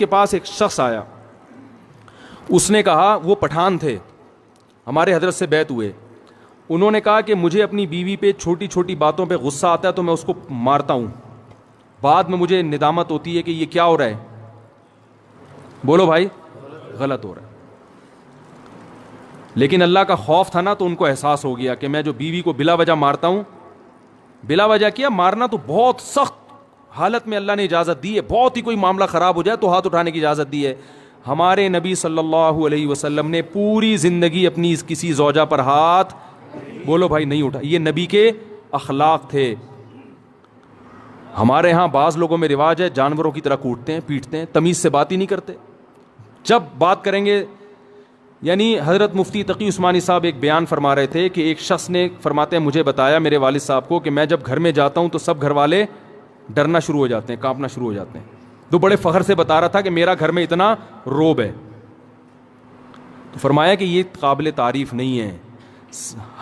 کے پاس ایک شخص آیا, اس نے کہا, وہ پٹھان تھے, ہمارے حضرت سے بیعت ہوئے, انہوں نے کہا کہ مجھے اپنی بیوی پہ چھوٹی چھوٹی باتوں پہ غصہ آتا ہے تو میں اس کو مارتا ہوں, بعد میں مجھے ندامت ہوتی ہے کہ یہ کیا ہو رہا ہے. بولو بھائی, غلط ہو رہا ہے. لیکن اللہ کا خوف تھا نا, تو ان کو احساس ہو گیا کہ میں جو بیوی کو بلا وجہ مارتا ہوں, بلا وجہ کیا مارنا تو بہت سخت حالت میں اللہ نے اجازت دی ہے, بہت ہی کوئی معاملہ خراب ہو جائے تو ہاتھ اٹھانے کی اجازت دی ہے. ہمارے نبی صلی اللہ علیہ وسلم نے پوری زندگی اپنی کسی زوجہ پر ہاتھ, بولو بھائی, نہیں اٹھا. یہ نبی کے اخلاق تھے. ہمارے ہاں بعض لوگوں میں رواج ہے جانوروں کی طرح کوٹتے ہیں, پیٹتے ہیں, تمیز سے بات ہی نہیں کرتے. جب بات کریں گے, یعنی حضرت مفتی تقی عثمانی صاحب ایک بیان فرما رہے تھے کہ ایک شخص نے, فرماتے ہیں, مجھے بتایا میرے والد صاحب کو کہ میں جب گھر میں جاتا ہوں تو سب گھر والے ڈرنا شروع ہو جاتے ہیں, کانپنا شروع ہو جاتے ہیں. تو بڑے فخر سے بتا رہا تھا کہ میرا گھر میں اتنا روب ہے. تو فرمایا کہ یہ قابل تعریف نہیں ہے.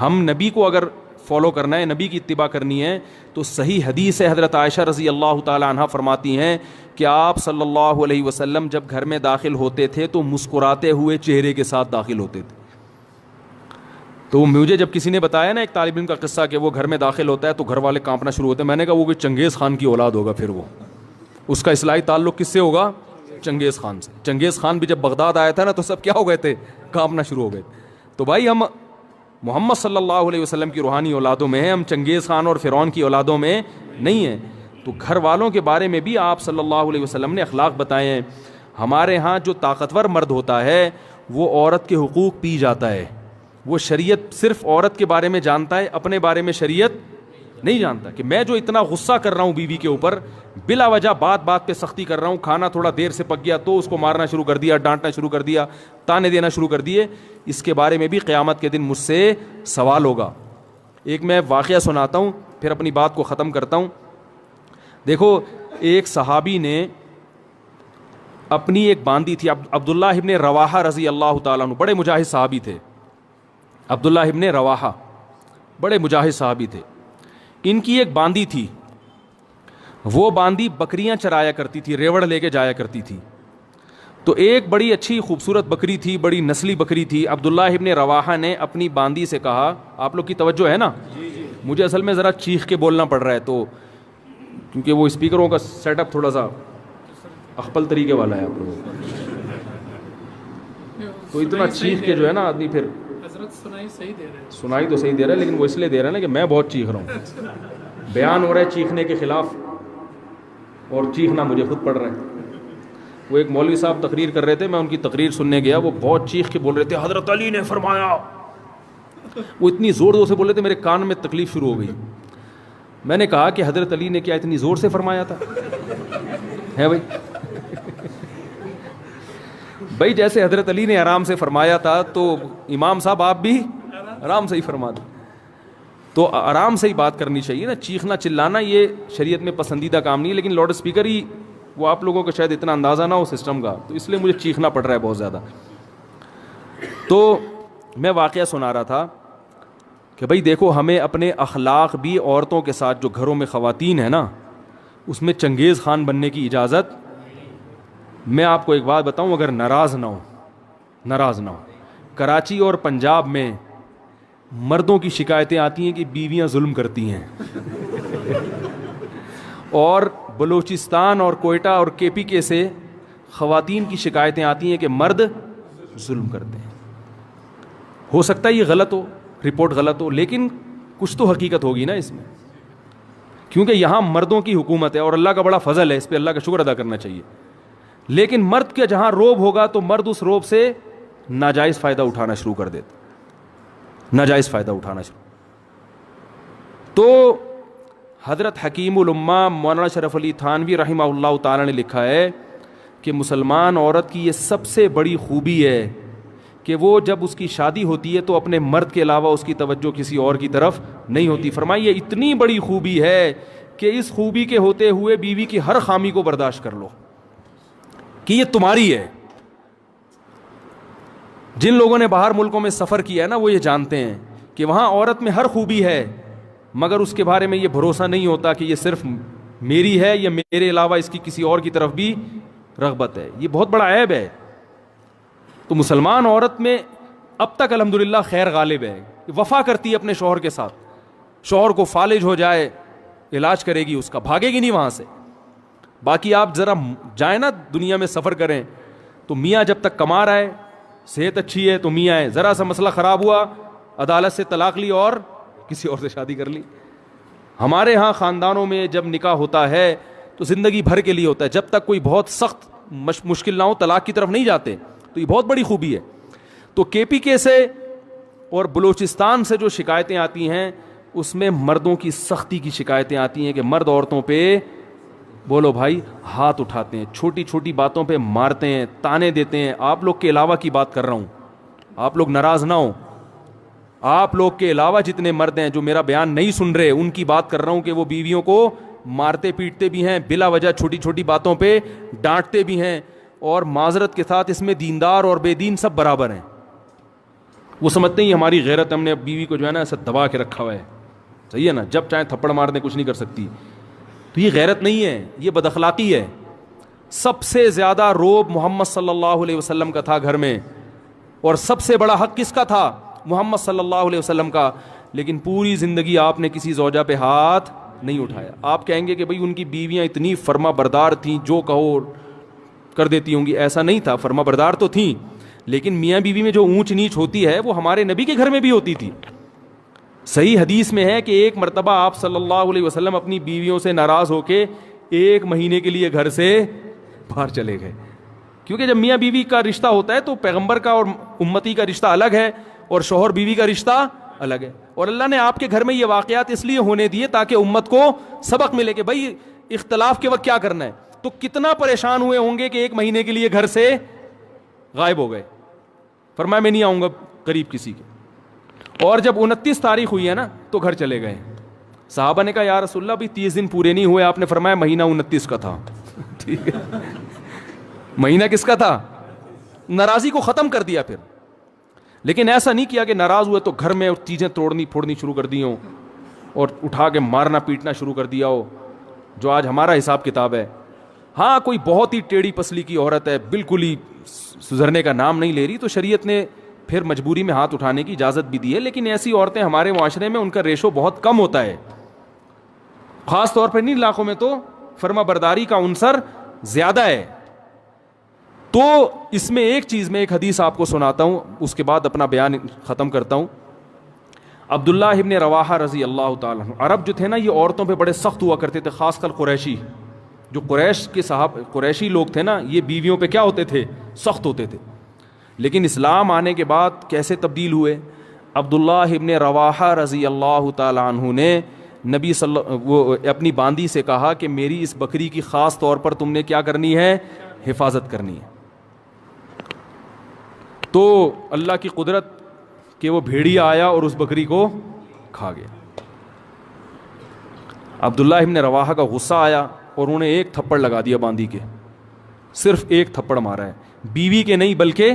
ہم نبی کو اگر فالو کرنا ہے, نبی کی اتباع کرنی ہے, تو صحیح حدیث ہے, حضرت عائشہ رضی اللہ تعالی عنہا فرماتی ہیں کہ آپ صلی اللہ علیہ وسلم جب گھر میں داخل ہوتے تھے تو مسکراتے ہوئے چہرے کے ساتھ داخل ہوتے تھے. تو مجھے جب کسی نے بتایا نا ایک طالب علم کا قصہ کہ وہ گھر میں داخل ہوتا ہے تو گھر والے کانپنا شروع ہوتے ہیں, میں نے کہا وہ کوئی چنگیز خان کی اولاد ہوگا, پھر وہ اس کا اصلاحی تعلق کس سے ہوگا؟ چنگیز خان سے. چنگیز خان بھی جب بغداد آیا تھا نا تو سب کیا ہو گئے تھے؟ کانپنا شروع ہو گئے. تو بھائی ہم محمد صلی اللہ علیہ وسلم کی روحانی اولادوں میں ہیں, ہم چنگیز خان اور فرعون کی اولادوں میں نہیں ہیں. تو گھر والوں کے بارے میں بھی آپ صلی اللہ علیہ وسلم نے اخلاق بتائے ہیں. ہمارے ہاں جو طاقتور مرد ہوتا ہے وہ عورت کے حقوق پی جاتا ہے. وہ شریعت صرف عورت کے بارے میں جانتا ہے, اپنے بارے میں شریعت نہیں جانتا. کہ میں جو اتنا غصہ کر رہا ہوں بیوی کے اوپر, بلا وجہ بات بات پہ سختی کر رہا ہوں, کھانا تھوڑا دیر سے پک گیا تو اس کو مارنا شروع کر دیا, ڈانٹنا شروع کر دیا, تانے دینا شروع کر دیے, اس کے بارے میں بھی قیامت کے دن مجھ سے سوال ہوگا. ایک میں واقعہ سناتا ہوں پھر اپنی بات کو ختم کرتا ہوں. دیکھو, ایک صحابی نے اپنی ایک باندی تھی, عبداللہ ابن رواحہ رضی اللہ تعالیٰ عنہ, بڑے مجاہد صحابی تھے. عبداللہ ابن رواحہ بڑے مجاہد صحابی تھے. ان کی ایک باندی تھی, وہ باندی بکریاں چرایا کرتی تھی, ریوڑ لے کے جایا کرتی تھی. تو ایک بڑی اچھی خوبصورت بکری تھی, بڑی نسلی بکری تھی. عبداللہ ابن رواحہ نے اپنی باندی سے کہا, آپ لوگ کی توجہ ہے نا, مجھے اصل میں ذرا چیخ کے بولنا پڑ رہا ہے تو, کیونکہ وہ اسپیکروں کا سیٹ اپ تھوڑا سا اخپل طریقے والا ہے آپ لوگوں کا, تو اتنا چیخ کے جو ہے نا آدمی پھر سنائی تو صحیح دے رہا ہے, لیکن وہ اس لیے دے رہا ہے نا کہ میں بہت چیخ رہا ہوں. بیان ہو رہا ہے چیخنے کے خلاف اور چیخنا مجھے خود پڑ رہا ہے. وہ ایک مولوی صاحب تقریر کر رہے تھے, میں ان کی تقریر سننے گیا, وہ بہت چیخ کے بول رہے تھے, حضرت علی نے فرمایا. وہ اتنی زور زور سے بول رہے تھے, میرے کان میں تکلیف شروع ہو گئی. میں نے کہا کہ حضرت علی نے کیا اتنی زور سے فرمایا تھا؟ ہے بھائی, بھائی جیسے حضرت علی نے آرام سے فرمایا تھا تو امام صاحب آپ بھی آرام سے ہی فرما دیں. تو آرام سے ہی بات کرنی چاہیے نا, چیخنا چلانا یہ شریعت میں پسندیدہ کام نہیں ہے. لیکن لاؤڈ اسپیکر ہی, وہ آپ لوگوں کو شاید اتنا اندازہ نہ ہو سسٹم کا, تو اس لیے مجھے چیخنا پڑ رہا ہے بہت زیادہ. تو میں واقعہ سنا رہا تھا کہ بھائی دیکھو, ہمیں اپنے اخلاق بھی عورتوں کے ساتھ, جو گھروں میں خواتین ہیں نا, اس میں چنگیز خان بننے کی اجازت. میں آپ کو ایک بات بتاؤں, اگر ناراض نہ ہو, کراچی اور پنجاب میں مردوں کی شکایتیں آتی ہیں کہ بیویاں ظلم کرتی ہیں, اور بلوچستان اور کوئٹہ اور کے پی کے سے خواتین کی شکایتیں آتی ہیں کہ مرد ظلم کرتے ہیں. ہو سکتا ہے یہ غلط ہو, رپورٹ غلط ہو, لیکن کچھ تو حقیقت ہوگی نا اس میں, کیونکہ یہاں مردوں کی حکومت ہے اور اللہ کا بڑا فضل ہے, اس پہ اللہ کا شکر ادا کرنا چاہیے. لیکن مرد کے جہاں روب ہوگا تو مرد اس روب سے ناجائز فائدہ اٹھانا شروع کر دیتا, ناجائز فائدہ اٹھانا شروع. تو حضرت حکیم الامہ مولانا شرف علی تھانوی رحمہ اللہ تعالی نے لکھا ہے کہ مسلمان عورت کی یہ سب سے بڑی خوبی ہے کہ وہ جب اس کی شادی ہوتی ہے تو اپنے مرد کے علاوہ اس کی توجہ کسی اور کی طرف نہیں ہوتی. فرمائیے اتنی بڑی خوبی ہے کہ اس خوبی کے ہوتے ہوئے بیوی کی ہر خامی کو برداشت کر لو کہ یہ تمہاری ہے. جن لوگوں نے باہر ملکوں میں سفر کیا ہے نا, وہ یہ جانتے ہیں کہ وہاں عورت میں ہر خوبی ہے, مگر اس کے بارے میں یہ بھروسہ نہیں ہوتا کہ یہ صرف میری ہے یا میرے علاوہ اس کی کسی اور کی طرف بھی رغبت ہے. یہ بہت بڑا عیب ہے. تو مسلمان عورت میں اب تک الحمدللہ خیر غالب ہے, وفا کرتی ہے اپنے شوہر کے ساتھ. شوہر کو فالج ہو جائے علاج کرے گی اس کا, بھاگے گی نہیں وہاں سے. باقی آپ ذرا جائیں نا دنیا میں سفر کریں تو میاں جب تک کما رہا ہے, صحت اچھی ہے تو میاں ہے, ذرا سا مسئلہ خراب ہوا عدالت سے طلاق لی اور کسی اور سے شادی کر لی. ہمارے ہاں خاندانوں میں جب نکاح ہوتا ہے تو زندگی بھر کے لیے ہوتا ہے, جب تک کوئی بہت سخت مشکل نہ ہو طلاق کی طرف نہیں جاتے. تو یہ بہت بڑی خوبی ہے. تو کے پی کے سے اور بلوچستان سے جو شکایتیں آتی ہیں اس میں مردوں کی سختی کی شکایتیں آتی ہیں کہ مرد عورتوں پہ بولو بھائی ہاتھ اٹھاتے ہیں, چھوٹی چھوٹی باتوں پہ مارتے ہیں, تانے دیتے ہیں. آپ لوگ کے علاوہ کی بات کر رہا ہوں, آپ لوگ ناراض نہ ہوں. آپ لوگ کے علاوہ جتنے مرد ہیں جو میرا بیان نہیں سن رہے ان کی بات کر رہا ہوں کہ وہ بیویوں کو مارتے پیٹتے بھی ہیں, بلا وجہ چھوٹی چھوٹی باتوں پہ ڈانٹتے بھی ہیں. اور معذرت کے ساتھ اس میں دیندار اور بے دین سب برابر ہیں. وہ سمجھتے ہیں ہماری غیرت, ہم نے بیوی کو جو ہے نا ایسا دبا کے رکھا ہوا ہے, صحیح ہے نا, جب چاہے تھپڑ مار دیں کچھ نہیں کر سکتی. تو یہ غیرت نہیں ہے, یہ بد اخلاقی ہے. سب سے زیادہ روب محمد صلی اللہ علیہ وسلم کا تھا گھر میں, اور سب سے بڑا حق کس کا تھا؟ محمد صلی اللہ علیہ وسلم کا. لیکن پوری زندگی آپ نے کسی زوجہ پہ ہاتھ نہیں اٹھایا. آپ کہیں گے کہ بھئی ان کی بیویاں اتنی فرما بردار تھیں, جو کہو کر دیتی ہوں گی. ایسا نہیں تھا, فرما بردار تو تھیں, لیکن میاں بیوی میں جو اونچ نیچ ہوتی ہے وہ ہمارے نبی کے گھر میں بھی ہوتی تھی. صحیح حدیث میں ہے کہ ایک مرتبہ آپ صلی اللہ علیہ وسلم اپنی بیویوں سے ناراض ہو کے 1 مہینے کے لیے گھر سے باہر چلے گئے. کیونکہ جب میاں بیوی کا رشتہ ہوتا ہے تو پیغمبر کا اور امتی کا رشتہ الگ ہے اور شوہر بیوی کا رشتہ الگ ہے. اور اللہ نے آپ کے گھر میں یہ واقعات اس لیے ہونے دیے تاکہ امت کو سبق ملے کہ بھائی اختلاف کے وقت کیا کرنا ہے. تو کتنا پریشان ہوئے ہوں گے کہ 1 مہینے کے لیے گھر سے غائب ہو گئے. فرمایا میں نہیں آؤں گا قریب کسی کے. اور جب 29 تاریخ ہوئی ہے نا تو گھر چلے گئے. صحابہ نے کہا یا رسول اللہ بھی 30 دن پورے نہیں ہوئے. آپ نے فرمایا مہینہ 29 کا تھا. ٹھیک ہے, مہینہ کس کا تھا؟ ناراضی کو ختم کر دیا پھر. لیکن ایسا نہیں کیا کہ ناراض ہوئے تو گھر میں چیزیں توڑنی پھوڑنی شروع کر دی ہوں اور اٹھا کے مارنا پیٹنا شروع کر دیا ہو, جو آج ہمارا حساب کتاب ہے. ہاں کوئی بہت ہی ٹیڑھی پسلی کی عورت ہے, بالکل ہی سدھرنے کا نام نہیں لے رہی, تو شریعت نے پھر مجبوری میں ہاتھ اٹھانے کی اجازت بھی دی ہے. لیکن ایسی عورتیں ہمارے معاشرے میں ان کا ریشو بہت کم ہوتا ہے, خاص طور پر ان علاقوں میں تو فرما برداری کا عنصر زیادہ ہے. تو اس میں ایک چیز میں ایک حدیث آپ کو سناتا ہوں, اس کے بعد اپنا بیان ختم کرتا ہوں. عبداللہ ابن رواحہ رضی اللہ تعالیٰ عنہ, عرب جو تھے نا یہ عورتوں پہ بڑے سخت ہوا کرتے تھے, خاص کر قریشی. جو قریشی لوگ تھے نا یہ بیویوں پہ کیا ہوتے تھے؟ سخت ہوتے تھے. لیکن اسلام آنے کے بعد کیسے تبدیل ہوئے؟ عبداللہ ابن رواحہ رضی اللہ تعالیٰ عنہ نے نبی وہ اپنی باندی سے کہا کہ میری اس بکری کی خاص طور پر تم نے کیا کرنی ہے؟ حفاظت کرنی ہے. تو اللہ کی قدرت کہ وہ بھیڑیا آیا اور اس بکری کو کھا گیا. عبداللہ ابن رواحہ کا غصہ آیا اور انہوں نے 1 تھپڑ لگا دیا باندی کے, صرف 1 تھپڑ مارا ہے, بیوی کے نہیں بلکہ